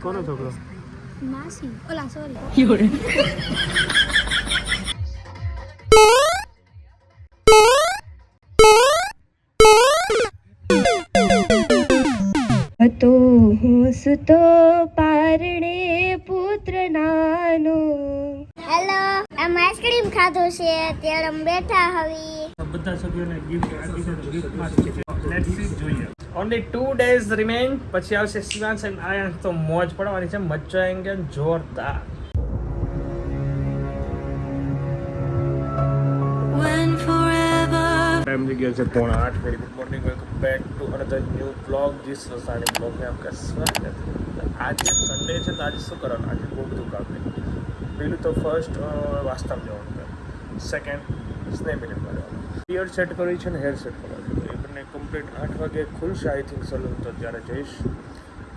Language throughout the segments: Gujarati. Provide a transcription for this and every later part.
કોનો છોકરો? માસી. ઓલા સોરી. હતો હું સુતો પારણે પુત્ર નાનો. હેલો, આમ આઈસ્ક્રીમ ખાધો છે ત્યારે અમે બેઠા હવે. બધા સભ્યોને ગિફ્ટ આપી છે તો ગિફ્ટમાં લેટ્સ સી જોઈએ. ઓનલી 2 days રિમેન, પછી આવશે શિવાંશ અને આયન. તો મોજ પડવાની છે, મજા આएंगे જોરદાર. टाइम लग गया है 7:45. Very good morning, welcome back to another new blog. जिस वसाने ब्लॉग में आपका स्वागत है. आज संडे है तो आज શું કરવાનું? આજે બહુ બધું કામ છે. પહેલું તો ફર્સ્ટ વાસ્તવ જવાનું છે, સેકન્ડ સ્નેહ મિલનમાં જવાનું, હેર સેટ કરવી છે ને હેર સેટ કરવા છે. એ બંને કમ્પ્લીટ 8 વાગે ખુલશે આઈ થિંક સલૂન. તો ત્યારે જઈશ,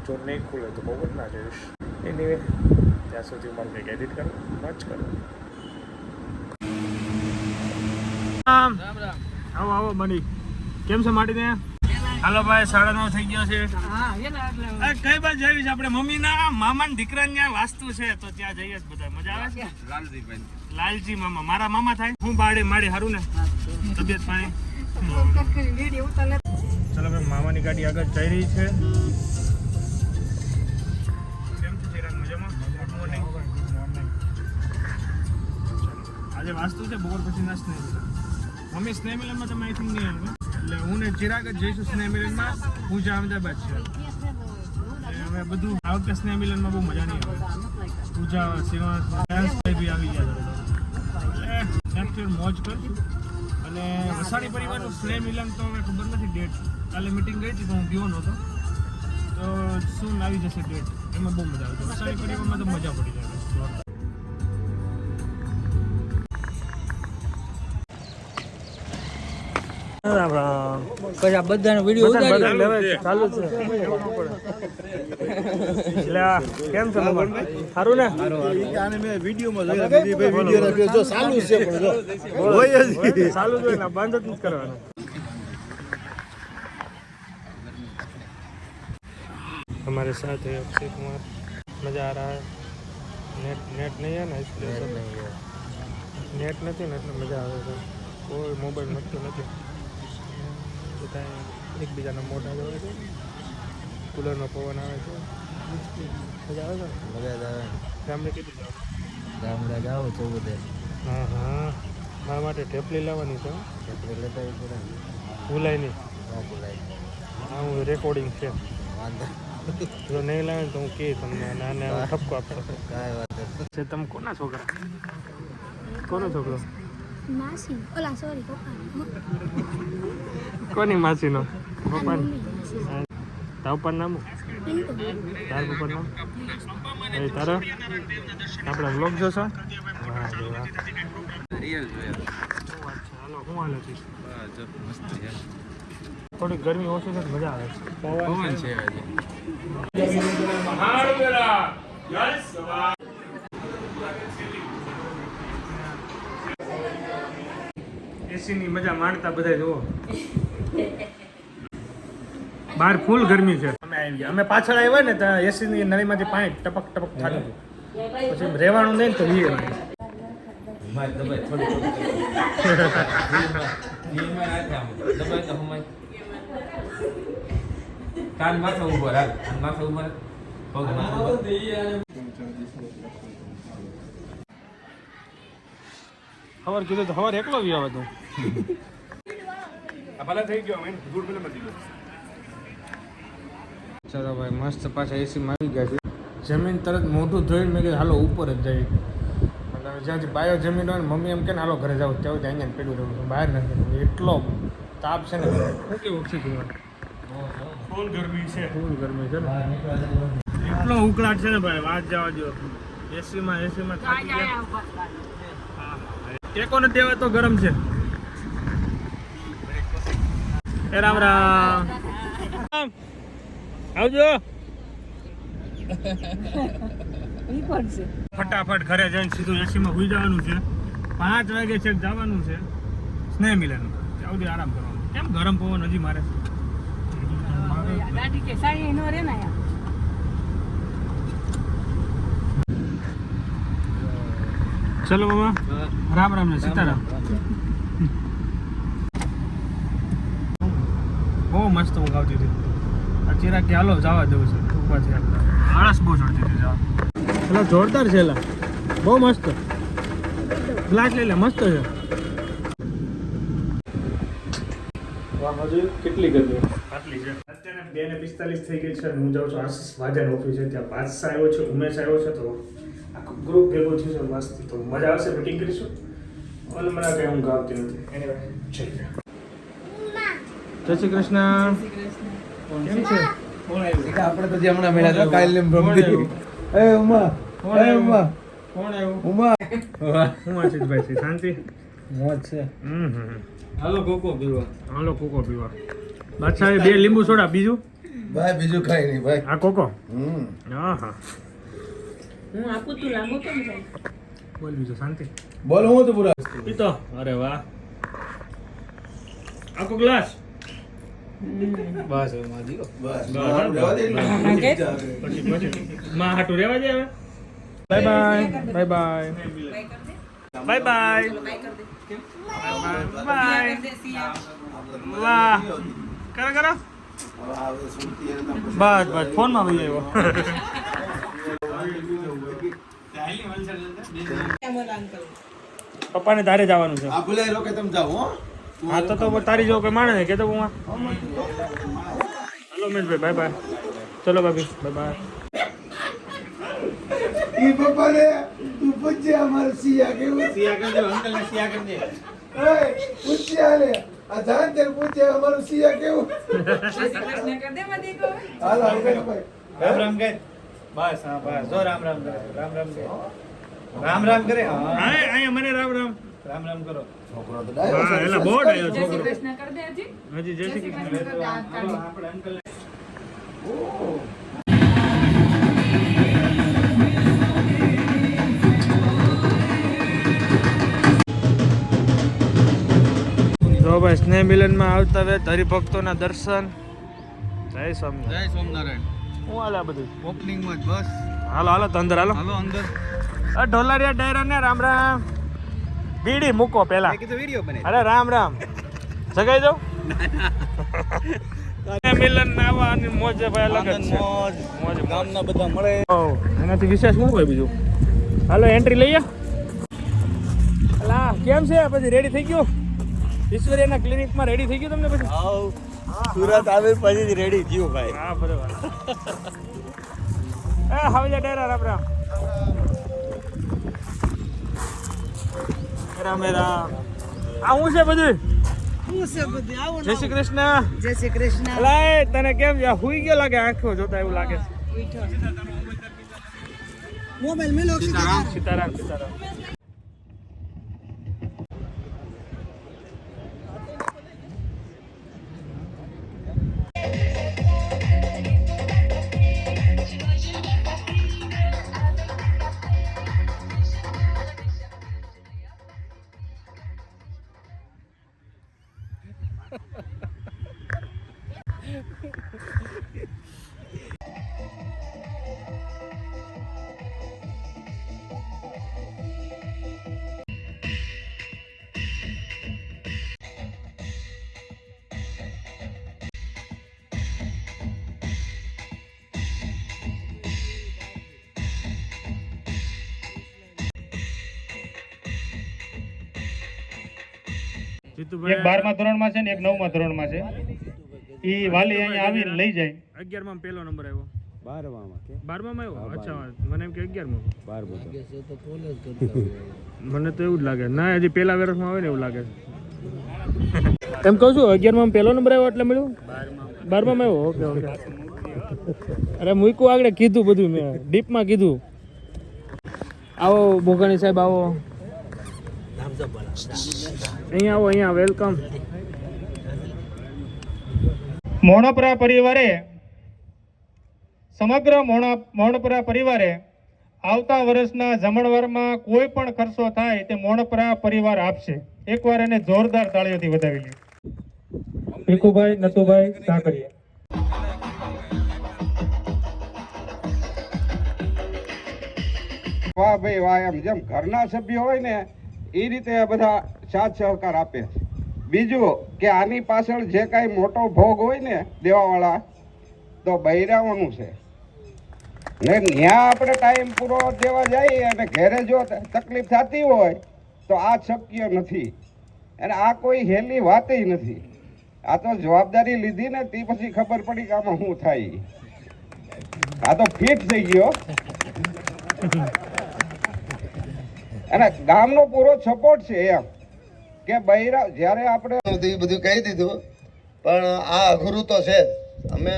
જો નહીં ખુલે તો બહુ જ ના જઈશ. એનીવે ત્યાં સુધી મારે કંઈક એડિટ કરવું, મચ કરવું. આવો આવો મની, કેમ છે માટીને? હાલો ભાઈ, 9:30 થઈ ગયો છે. કઈ બાજુ જઈએ છે આપણે? મમ્મીના મામાના દીકરાને ત્યાં વાસ્તુ છે તો ત્યાં જઈએ બધા. મજા આવે છે? લાલજી મામા મારા મામા થાય. હું બાડે માડી હારું ને તબિયત પાણી? ચલો ભાઈ, મામાની ગાડી આગળ જઈ રહી છે. કેમ છે ચિરાગ? મજામાં? Good morning. આજે વાસ્તુ છે, બપોર પછી ના સ્નેહ મિલન. મમ્મી સ્નેહ મિલનમાં તમે આઈ થિંક નહીં આવે, એટલે હું ને ચિરાગ જ જઈશું સ્નેહ મિલનમાં. પૂજા અમદાવાદ છે, હવે બધું આ વખતે સ્નેહ મિલનમાં બહુ મજા નહીં આવે. પૂજા શિવાંશ બી આવી ગયા એટલે મોજ કરશું. અને વસાણી પરિવારનું સ્નેહ મિલન તો હવે ખબર નથી ડેટ. કાલે મિટિંગ ગઈ હતી તો હું ગયો નહોતો, તો શું આવી જશે ડેટ. એમાં બહુ મજા આવશે. વસાણી પરિવારમાં તો મજા પડી જાય. બધાનો વિડીયો ચાલુ છે. કેમ છે સારું ને? ચાલુ છે ને, બંધ જ નથી કરવાનું. हमारे साथ है अक्षय कुमार. मजा आ रहा है. नेट नहीं है ना, इसलिए नेट નથી ને એટલે મજા આવે છે. કોઈ મોબાઈલ મળતો નથી. બધા એકબીજાના મોઢા જોવે છે, કુલરનો પવન આવે છે. મજા આવે છે. મજા આવે. ગામડે કીધું જાવ. ગામડે જાઓ તો બધે. હા હા, મારા માટે ટેપલી લાવવાની છે. એટલે લેતા પડે. ભૂલાય નહીં. ન ભૂલાય. હા, હું રેકોર્ડિંગ છે. વાંધો જો નહીં લાવે તો હું કહે તમને નાને ઠપકો આપશો. કાંઈ વાત છે. તમે કોના છોકરા? કોનો છોકરો? માસી. ઓલા સોરી. કોની માસીનો? પપ્પા. મમ્મી. તારા પપ્પાનું નામ? પિન્ટુ. તારા પપ્પાનું નામ? એ તારા આપણા વ્લોગ જોશો? વાહ વાહ. રિયલ જોયા. હાલો, હું હાલે છે? જો મસ્ત છે. થોડી ગરમી ઓછી છે, મજા આવે છે. પવન છે આજે. એસીની મજા માણતા બધા જુઓ. બહાર ફૂલ ગરમી છે. અમે આવી ગયા, અમે પાછળ આવ્યા ને ત્યાં એસીની નળીમાંથી પાણી ટપક ટપક થતું હતું. પછી રહેવાનું નહીં તો વીએ કાન માથે ઉભો રાખ. માથે ઉભો પગ માથે ઉભો. ખબર કીધું તો ખબર એકલો બી આવે તું. ચલો ભાઈ, મસ્ત પાછા એસીમાં આવી ગયા છે. જમીન તરત મોઢું ધોઈને મેં કીધું હાલો ઉપર જ જઈએ. અને જ્યાંથી બાયો જમીન હોય ને મમ્મી એમ કે ને હાલો ઘરે જાવ, ત્યાં અહીંયા પેલું રહેવું, બહાર નથી. એટલો તાપ છે ને. શું કેવું છે તું? ફૂલ ગરમી છે. ફૂલ ગરમી છે ને, એટલો ઉકળાટ છે ને ભાઈ, વાત જવા દો. એસીમાં થાકી ગયા. ટેકો ને દેવા તો ગરમ છે. એ રામ રામ. આવજો. ફટાફટ ઘરે જઈને સીધું એસીમાં સુઈ જવાનું છે. 5 વાગે છેક જવાનું છે સ્નેહ મિલન. ત્યાં સુધી આરામ કરવાનો. કેમ ગરમ પવન હજી મારે? ચલો મામા, રામ રામ ને સીતારામ. બહુ મસ્ત ઊંઘ આવતી હતી. આ ચિરાગ કે હાલો જવા દેવું છે ઊભા છે આપણે. આળસ બહુ ચડતી હતી જવા. પેલો જોરદાર છે એલા, બહુ મસ્ત. ગ્લાસ લઈ લે, મસ્ત છે. કેટલી ગરમી આટલી છે. અત્યારે 2:45 થઈ ગઈ છે. હું જાઉં છું આશીષ વાજાની ઓફિસે. ત્યાં બાદશાહ આવ્યો છે, ઉમેશ આવ્યો છે, તો આખું ગ્રુપ ભેગું થયું છે મસ્ત. તો મજા આવશે, મીટિંગ કરીશું. ઓલે મને કઈ ઊંઘ આવતી નથી. એનીવે જય શ્રી કૃષ્ણ. કેમ છે? આપણે તો જે હમણાં મળ્યા હતા કાલે બ્રહ્મદેવ. એ ઉમા, એ ઉમા, કોણ આવ્યું? ઉમા. હું આશીષભાઈ છે. શાંતિ? મોજ છે. હાલો કોકો પીવા. હાલો કોકો પીવા. બાદશાહ 2 લીંબુ સોડા. બીજું ભાઈ બીજું કઈ નહીં ભાઈ. આ કોકો. હા હું આપું તું લાંબો કેમ થાય? બોલ બીજું શાંતિ. બોલ હું તો પૂરા. પીતો. અરે વાહ. આખો ગ્લાસ. બસ હવે માં દીકો. બસ બસ. રહેવા દે. પછી માં હાટું રહેવા દે હવે. Bye bye. Bye bye. Bye bye. Bye. વાહ. કરો કરો. બસ બસ ફોન માં ભાઈ આવ્યો. પપ્પાને તારે જવાનું છે. આ ભૂલાઈ રો કે તમે જાઓ હો. હા તો તારી જો કોઈ માણે કે તો હું હલો મેશભાઈ બાય બાય. ચલો ભાભી બાય બાય. ઈ પપ્પા રે તું પૂછે અમાર સિયા કેવું. સિયા કર દે અંકલ ને સિયા કર દે. ઓય પૂછ્યા લે આ જાન તે પૂછે અમારું સિયા કેવું. હાલો આગળ ભાઈ. રામ રામ કહે. બસ હા બસ જો રામ રામ કરે. રામ રામ કરે. રામ રામ કરે. હા અહીંયા મને રામ રામ. રામ રામ કરો. છોકરો તો ડાયો હા એલા બહુ ડાયો છોકરો. કૃષ્ણ કર દે હજી. હજી જય શ્રી કૃષ્ણ. આપણે અંકલ જો ભાઈ સ્નેહ મિલનમાં આવતા વેત હરિભક્તોના દર્શન. જય સ્વામિનારાયણ. જય સોમનારાયણ. હું હાલે આ બધું? ઓપનિંગ માં જ બસ. હાલો હાલો તો અંદર હાલો. હાલો અંદર. આ ઢોલારિયા ડાયરા ને રામ રામ. બીડી મૂકો પેલા. કીધું વિડિયો બને. અરે રામ રામ. જગાઈ દો. મિલન માં આવવાની મોજ ભાઈ અલગ જ છે. મોજ ગામના બધા મળે. એનાથી વિશેષ શું હોય બીજું? હાલો એન્ટ્રી લઈએ. અલા કેમ છે પછી રેડી થઈ ગયું? ઈશ્વરીના ક્લિનિકમાં રેડી થઈ ગયું તમને પછી? સુરત આવે પછી રેડી થયું ભાઈ. હા બરાબર. એ હાવજા ડાયરા રામ રામ. રામ રામ. આ શું છે બધું? જય શ્રી કૃષ્ણ. જય શ્રી કૃષ્ણ. અલા તને કેમ હુઈ ગયો લાગે? આંખો જોતા એવું લાગે છે. મોબાઈલ મેલો. સીતારામ સીતારામ સીતારામ. એક 12મા ધોરણમાં છે ને એક 9મા ધોરણમાં છે. ઈ વાલી અહીંયા આવીને લઈ જાય. 11માં પહેલો નંબર આવ્યો. 12માં આવ્યો. અચ્છા મને એમ કે 11માં. મને તો એવું જ લાગે. ના હજી પહેલા વર્ષમાં આવે ને એવું લાગે. એમ કહું છું 11માં પહેલો નંબર આવ્યો એટલે મળ્યું. 12માં આવ્યો. Okay okay. અરે મૂકું આગળ કીધું બધું મેં ડીપમાં કીધું. આવો બોગાણી સાહેબ આવો. અહીંયા આવો અહીંયા વેલકમ. મોણપરા પરિવારે સમગ્ર મોણપરા પરિવારે આવતા વર્ષના જમણવારમાં કોઈ પણ ખર્ચો થાય તે મોણપરા પરિવાર આપશે. એકવાર એને જોરદાર તાળીઓથી વધાવી લે. ભીખુભાઈ નથુભાઈ સાકરિયા. વાહ ભાઈ વાહ, એમ જેમ ઘરના સભ્યો હોય ને એ રીતે આ બધા સાથ સહકાર આપે છે. બીજું કે આની પાછળ જે કાંઈ મોટો ભોગ હોય ને દેવાવાળા, તો બૈરાઓનું છે ને. ત્યાં આપણે ટાઈમ પૂરો દેવા જઈએ અને ઘરે જો તકલીફ થતી હોય તો આ શક્ય નથી. અને આ કોઈ હેલી વાત નથી. આ તો જવાબદારી લીધી ને તે પછી ખબર પડી કે આમાં શું થાય. આ તો ફિટ થઈ ગયો અને ગામનો પૂરો સપોર્ટ છે એમ કે બૈરા જ્યારે આપણે બધું કહી દીધું, પણ આ અઘરું તો છે જ. અમે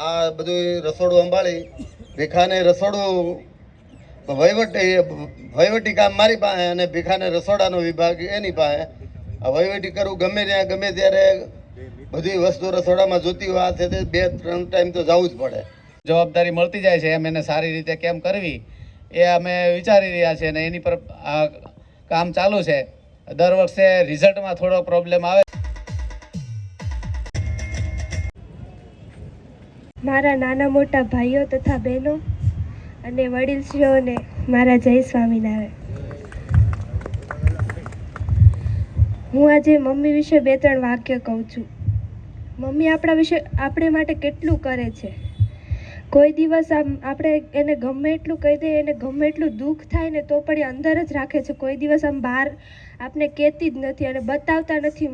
આ બધું રસોડું સંભાળી, ભીખાને રસોડું વહીવટી કામ મારી પાસે અને ભીખાને રસોડાનો વિભાગ એની પાસે. આ વહીવટી કરવું ગમે ત્યાં ગમે ત્યારે બધી વસ્તુ રસોડામાં જોતી હોય આ છે 2-3 ટાઈમ તો જવું જ પડે. જવાબદારી મળતી જાય છે એમ એને સારી રીતે કેમ કરવી એ અમે વિચારી રહ્યા છીએ અને એની પર આ કામ ચાલુ છે. દર વર્ષે રિઝલ્ટમાં થોડો પ્રોબ્લેમ આવે. મારા નાના મોટા ભાઈઓ તથા બહેનો અને વડીલશ્રીઓને મારા જય સ્વામિનારાયણ. હું આજે મમ્મી વિશે 2-3 વાક્ય કહું છું. મમ્મી આપણા વિશે આપણે માટે કેટલું કરે છે. કોઈ દિવસ આપણે એને ગમે એટલું કહી દઈએ, એને ગમે એટલું દુઃખ થાય ને તો પણ એ અંદર જ રાખે છે. કોઈ દિવસ આમ બહાર આપણે કહેતી જ નથી અને બતાવતા નથી.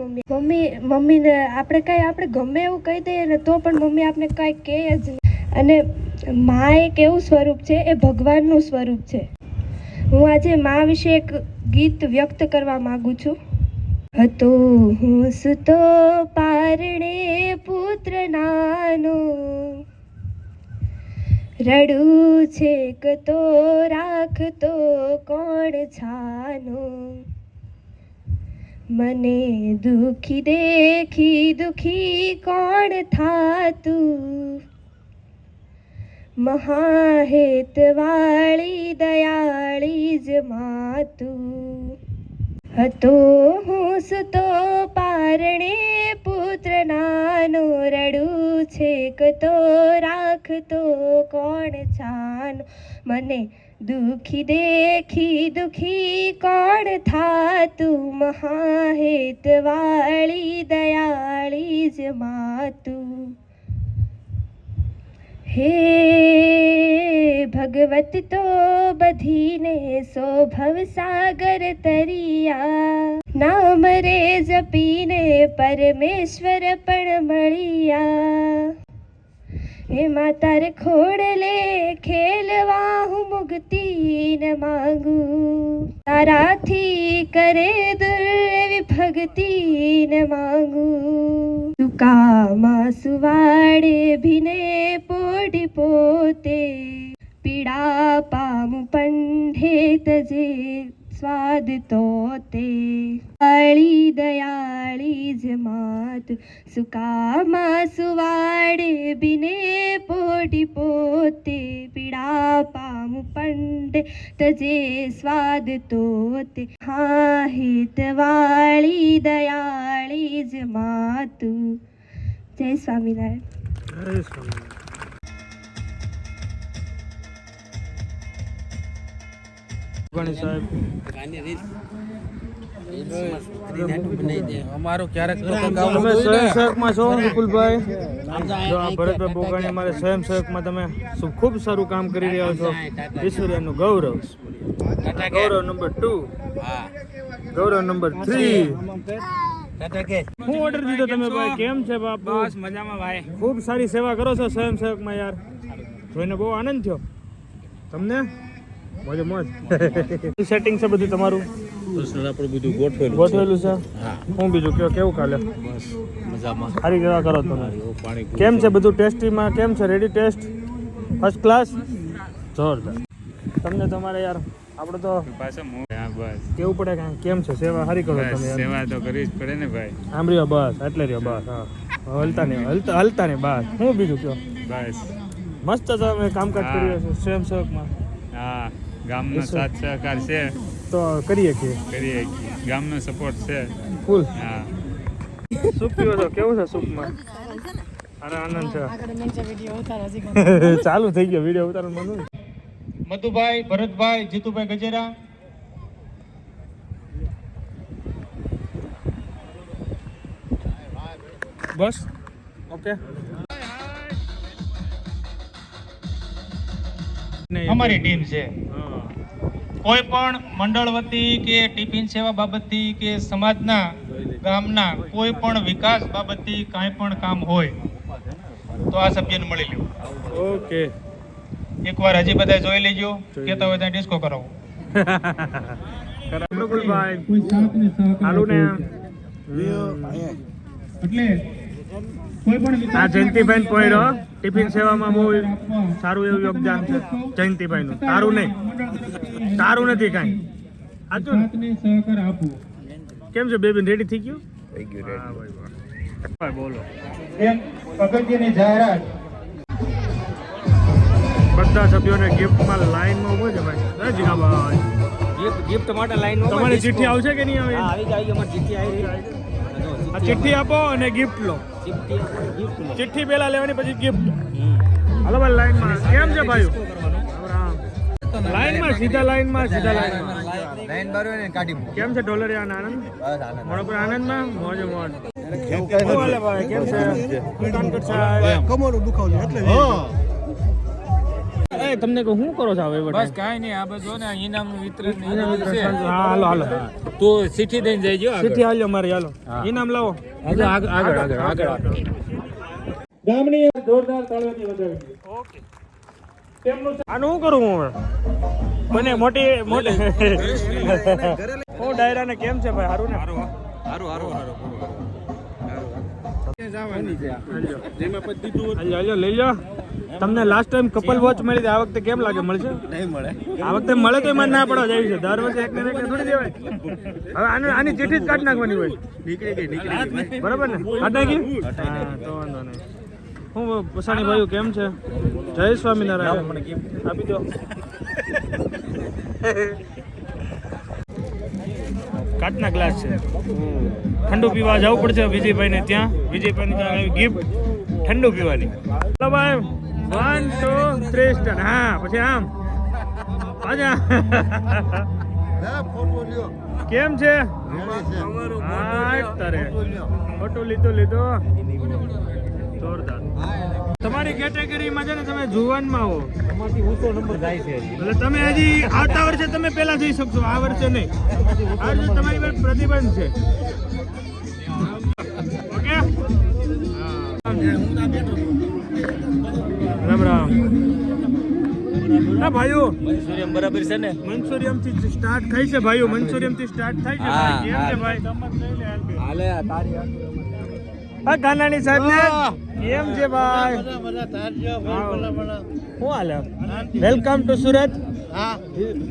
મમ્મીને આપણે ગમે એવું કહી દઈએ ને તો પણ મમ્મી આપણે કાંઈ કહે જ નહીં. અને મા એક એવું સ્વરૂપ છે, એ ભગવાનનું સ્વરૂપ છે. હું આજે મા વિશે એક ગીત વ્યક્ત કરવા માગું છું. હતો હું સૂતો પારણે પુત્ર નાનો, રડું છે કતો રાખતો કોણ છાનો, મને દુખી દેખી દુખી કોણ થાતું, મહાહેતવાળી દયાળી જ માતું. હતો હું સૂતો પારણે પુત્ર નાનો, રડું છે કતો રાખતો કોણ છાનો, મને દુખી દેખી દુખી કોણ થાતું, મહાહેતવાળી દયાળી જ માતું. હે ભગવત તો બધીને સો ભવસાગર તરિયા, નામ રે જપીને પરમેશ્વર પણ મળ્યા. હે માતાર ખોડલે ખેલવા હું મુક્તિ ન માંગું, તારાથી કરે દૂર એવી ભક્તિ ન માંગું. સુકામાં સુવાડે ભીને પોઢી પોતે, પીડા પામું પંઢે તજે સ્વાદ તોતે, દયાળી જ માત. સુકામાં સુવાડે ભીને પોઢી પોતે, પીડા પામું પંઢે તજે સ્વાદ તોતે, હા હિતવાળી દયાળી જ માતું. જય સ્વામિનારાયણ. જય સ્વામિનારાયણ. અમારું ક્યારેક તમે સ્વયંસેવકમાં છો વિપુલભાઈ? જો આ ભરતભાઈ બોગાણી અમારે સ્વયંસેવકમાં તમે ખૂબ સારું કામ કરી રહ્યા છો. ઈશ્વરિયાનું ગૌરવ, ગૌરવ નંબર 2, ગૌરવ નંબર 3. શું ઓર્ડર દીધો તમે ભાઈ? કેમ છે બાપુ? બસ મજામાં ભાઈ. ખૂબ સારી સેવા કરો છો સ્વયંસેવકમાં યાર. જોઈને બહુ આનંદ થયો. તમને મોજે મોજ. સેટિંગ છે બધું તમારું? બધું ગોઠવેલું ગોઠવેલું છે. હું બીજું કયો કેવું કાલે? બસ મજામાં. સારી સેવા કરો તમે. કેમ છે બધું ટેસ્ટીમાં? કેમ છે? રેડી ટેસ્ટ ફર્સ્ટ ક્લાસ, જોરદાર. તમને તમારે યાર આપણે તો કેવું પડે કે કેમ છે સેવા સારી કરો તમે? સેવા તો કરવી જ પડે ને ભાઈ. સાંભળ્યો બસ એટલે રહ્યો બસ. હા હલતા નહીં બસ. હું બીજું કયો? બસ મસ્ત તમે કામકાજ કરી રહ્યા છો સ્વયંસેવકમાં. હા, ગામનો સાથ સહકાર છે તો કરીએ કે ગામનો સપોર્ટ છે ફૂલ. હા. સૂપ પીવો છો? કેવું છે સૂપમાં? અરે આનંદ છે. ચાલુ થઈ ગયો વિડીયો ઉતારવાનું. મધુભાઈ, ભરતભાઈ, જીતુભાઈ ગજેરા. બસ ઓકે. અમારી ટીમ છે. કોઈ પણ મંડળ વતી કે ટિફિન સેવા બાબતથી કે સમાજના ગામના કોઈ પણ વિકાસ બાબતથી કાંઈ પણ કામ હોય તો આ સભ્યને મળી લેવું. ઓકે. એકવાર હજી બધા જોઈ લેજો, કહેતા હોય ત્યાં ડિસ્કો કરાવો. પ્રફુલભાઈ હાલું ને એટલે કોઈ પણ આ જયંતિભાઈ પોયરો ટિફિન સેવામાં બહુ સારું એવું યોગદાન છે જયંતિભાઈ નું. તારું નહીં, તારું નથી કાંઈ. સાચું ને? સાથને સહકાર આપવો. કેમ છે બેબી, રેડી થઈ ગયું? બોલો. એમ અગત્યની જાહેરાત. બધા સભ્યોને ગિફ્ટમાં લાઈનમાં ઉભો છે ભાઈ. હે જીગાભાઈ, ગિફ્ટ માટે લાઈન તમારી ચિઠ્ઠી આવશે કે નહીં આવે? આવી જાય અમારી ચિઠ્ઠી આવી આ ચિઠ્ઠી આપો અને ગિફ્ટ લો. ચિઠ્ઠી પહેલા લેવાની પછી ગિફ્ટ. હાલો ભાઈ લાઈનમાં. કેમ છે ભાઈ? લાઈનમાં સીધા લાઈનમાં. લાઈન બાર હોય ને કાઢી મૂક. કેમ છે ઢોલરિયા આનંદ? બસ આનંદ. મોડો આનંદમાં મોજે મોજ. હાલે ભાઈ કેમ છે? કાનકટ સાહેબ કમરનો દુખાવો છે એટલે એ તમને કહું શું કરો છો હવે? બસ કાંઈ નહીં, આ બધું ને ઇનામનું વિતરણ હા હાલો હાલો. તો ચિઠ્ઠી દઈને જઈજો. ચિઠ્ઠી હાલો મારી. હાલો ઇનામ લાવો. આગળ ગામની જોરદાર તાળીઓથી વધાવી. ઓકે. આનું શું કરું હું હવે? મને મોટી મોટી હું ડાયરાને કેમ છે ભાઈ? સારું ને? હાલો લઈ લો. તમને લાસ્ટ ટાઈમ કપલ વોચ મળી હતી, આ વખતે કેમ લાગે? મળશે? નહીં મળે. આ વખતે મળે તો એમાં ના પડવા જાય છે. દર વર્ષે એક ને એક થોડી દેવાય. હવે આની ચિઠ્ઠી જ કાઢી નાખવાની હોય. બરાબર ને? કાઢી નાખી? હા તો વાંધો નહીં. હું પસાણી ભાઈ કેમ છે? જય સ્વામિનારાયણ. આપી દો. કાચના ગ્લાસ છે. ઠંડુ પીવા જવું પડશે વિજયભાઈ ને ત્યાં. વિજયભાઈ ને ત્યાં ગિફ્ટ ઠંડુ પીવાની. ચલો ભાઈ 1 2 3 સ્ટાર્ટ. હા પછી આમ પાછા. કેમ છે? તારે ફોટો લીધો જોરદાર. તમારી કેટેગરીમાં છે ને તમે જુવાનમાં હો, એમાંથી ઊંચો નંબર જાય છે. એટલે તમે હજી આવતા વર્ષે તમે પહેલા જઈ શકશો, આ વર્ષે નહીં. આ વર્ષે તમારી પર પ્રતિબંધ છે. ઓકે. રામ રામ. ના ભાઈઓ મંચુરિયન બરાબર છે ને? મંચુરિયમ થી સ્ટાર્ટ થાય છે ભાઈઓ. મંચુરિયમ થી સ્ટાર્ટ થાય છે ભાઈ. કેમ છે ભાઈ? હાલે તારી આ ગાનાની સાહેબ ને કેમ છે ભાઈ? શું હાલે? Welcome to Surat.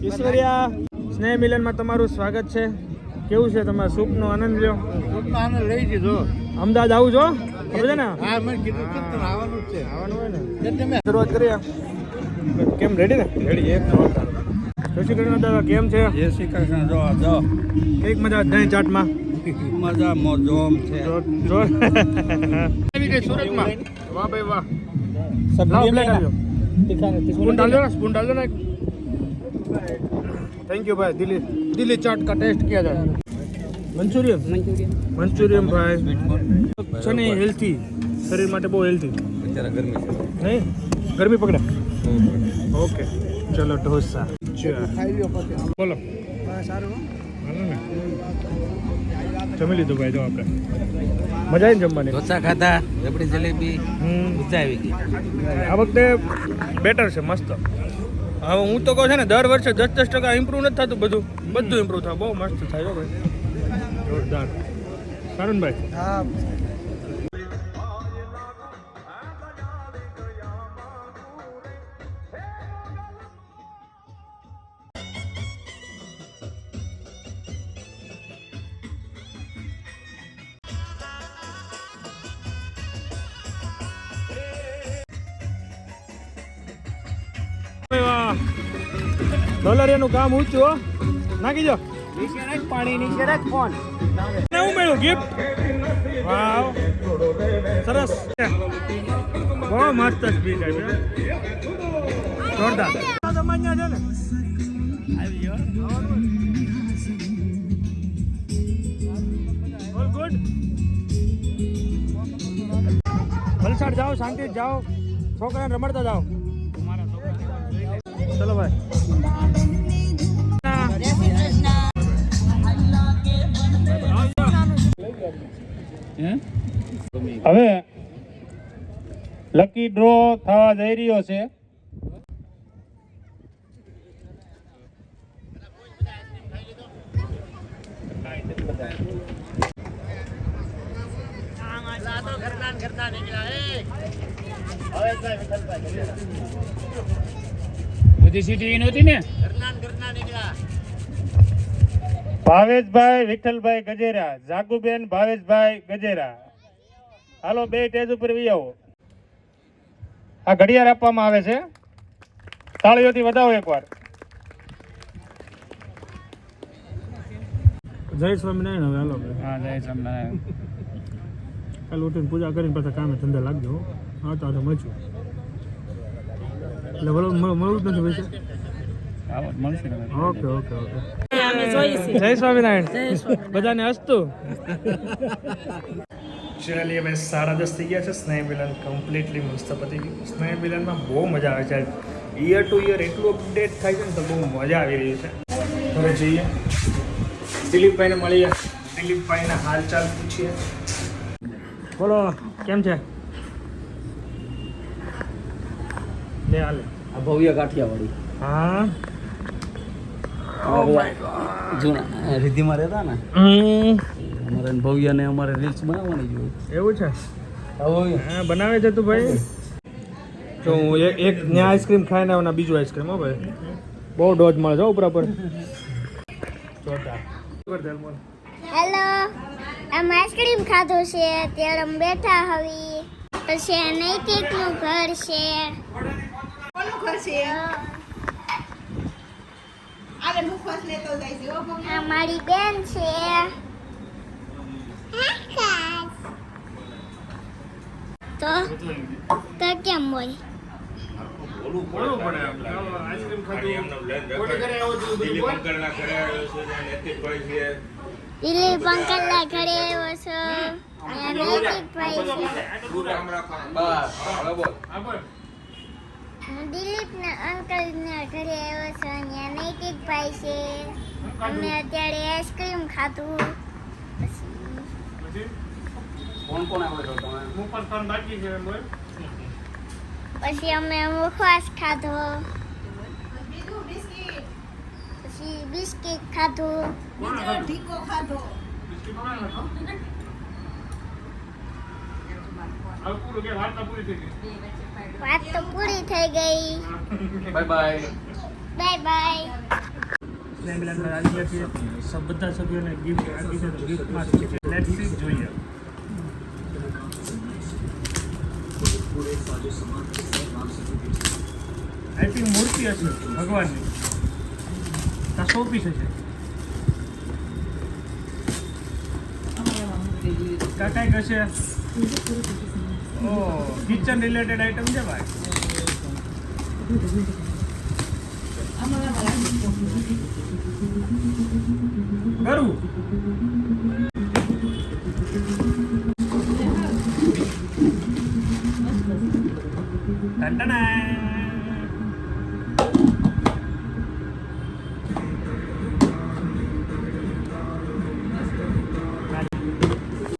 ઈશ્વરિયા સ્નેહ મિલનમાં તમારું સ્વાગત છે. કેવું છે તમારા સૂપનો આનંદ લ્યો? લઈ દીધો. અમદાવાદ આવું છો? ખબર છે ને? હા મેં કીધું છે ને આવવાનું જ છે. આવવાનું હોય ને. શરૂઆત કરીએ. કેમ રેડી ને? રેડી એક જય શ્રી કૃષ્ણ દાદા કેમ છે? જય શ્રી કૃષ્ણ. જો કઈક મજા દહીં ચાટમાં મજા મોજોમ છે. આવી ગઈ સુરતમાં. વાહ ભાઈ વાહ. લાવો પ્લેટ આવજો. સ્પૂન डालो ना, स्पून डालो ना. थैंक यू भाई. दिल्ली चाट का टेस्ट किया जाए. મંચુરિયમ ભાઈ છે ને હેલ્થી, શરીર માટે બહુ હેલ્થી. અત્યારે ગરમી છે નહીં ગરમી પકડે. ઓકે ચલો ઢોસા બોલો. સારું જમી લીધું ભાઈ. જો આપણે મજા આવી જમવાની. ઢોસા ખાધા, રબડી જલેબી, મજા આવી ગઈ. આ વખતે બેટર છે મસ્ત. હવે હું તો કહું છે ને દર વર્ષે 10% ઇમ્પ્રૂવ નથી થતું. બધું ઇમ્પ્રૂવ થાય. બહુ મસ્ત થાય ભાઈ. જોરદાર. સારું ને ભાઈ? હા ડોલરિયાનું કામ ઊંચું હો. નાખી જો પાણી નીચે રાખ ફોન. શું મળ્યું ગિફ્ટ? વાવ સરસ. બહુ મસ્ત સ્પીચ આપી. જોરદાર. અહીંયા છે ને આવી ગયો ઓલ ગુડ વલસાડ જાઓ શાંતિ જાઓ છોકરાને રમાડતા જાઓ ચલો ભાઈ હવે લકી ડ્રો થવા જઈ રહ્યો છે. બધી સીટી નહોતી ને ભાવેશભાઈ વિઠ્ઠલભાઈ ગજેરા, જાગુબેન ભાવેશભાઈ ગજેરા, હાલો બે સ્ટેજ ઉપર વી આવો. આ ઘડિયાળ આપવામાં આવે છે, તાળીઓથી વધાવો એકવાર. જય સ્વામિનારાયણ. હવે હાલો હા જય સ્વામિનારાયણ. કાલે ઉઠીને પૂજા કરીને પાછા કામે ધંધા લાગજો. હા તો મચ્યું એટલે મળવું જ નથી પૈસા. Okay okay okay. જય સ્વામિનારાયણ બધાને હસતું. ચાલીએ ભાઈ 10:30 થઈ ગયા છે. સ્નેહ મિલન કમ્પ્લીટલી મસ્ત પતી ગયું. સ્નેહ મિલનમાં બહુ મજા આવે છે. યર ટુ યર એટલું અપડેટ થાય છે ને તો બહુ મજા આવી રહી છે. હવે જઈએ દિલીપભાઈને મળીએ, દિલીપભાઈના હાલચાલ પૂછીએ. બોલો કેમ છે? લે હાલે આ ભવ્ય કાઠિયાવાડી હા જૂના રિદ્ધિમાં રહેતા ને અમારે ભવ્ય ને અમારે રીલ્સ બનાવવાની જોઈએ. એવું છે? હા બનાવે છે તું ભાઈ. તો હું એક ત્યાં આઈસ્ક્રીમ ખાઈને આવ્યો, બીજું આઈસ્ક્રીમ. હો ભાઈ બહુ ડોઝ મળે છે ઉપર ઉપર. હેલો, આમ આઈસ્ક્રીમ ખાધું છે ત્યારે અમે બેઠા હવી. પછી નૈતિકનું ઘર છે. કોનું ઘર છે? અરે મુખવાસ લેતો જાય છે. આ મારી બેન છે. તો કેમ હોય? દિલીપ અંકલના ઘરે આવ્યો છો. નૈતિકભાઈ છે. હું દિલીપના અંકલના ઘરે આવ્યો છું. ત્યાં નૈતિકભાઈ છે. અમે અત્યારે આઈસ્ક્રીમ ખાધું. પછી અમે મુખવાસ ખાધો. પછી બિસ્કિટ ખાધું. ઢીકો ખાધો. વાત તો પૂરી થઈ ગઈ. By bye. Bye by. બધા સભ્યોને ગિફ્ટ આપી છે તો ગિફ્ટમાં લેટ્સ સી જોઈએ. આઈ થિંક મૂર્તિ હશે ભગવાનની. ત્યાં શો પીસ હશે. કાંઈ હશે. ઓ કિચન રિલેટેડ આઈટમ છે ભાઈ. કરું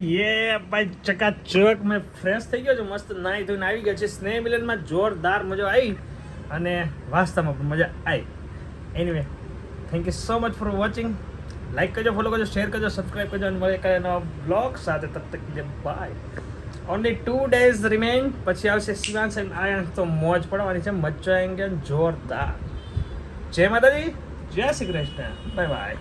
ये भाई ચકાચક મેં ફ્રેશ થઈ ગયો છું. મસ્ત નાહી ધોઈને આવી ગયા છે. સ્નેહ મિલનમાં જોરદાર મજા આવી અને વાસ્તવમાં પણ મજા આવી. Anyway thank you so much for watching. Like કરજો, ફોલો કરજો, શેર કરજો, સબસ્ક્રાઈબ કરજો અને મળે કરે નવા બ્લોગ સાથે. તબ તક કે બાય. Only 2 days remain. પછી આવશે શિવાંશ અને આયન. તો મોજ પડવાની છે, મજા આएंगे જોરદાર. જય માતાજી, જય શ્રી કૃષ્ણ, બાય બાય.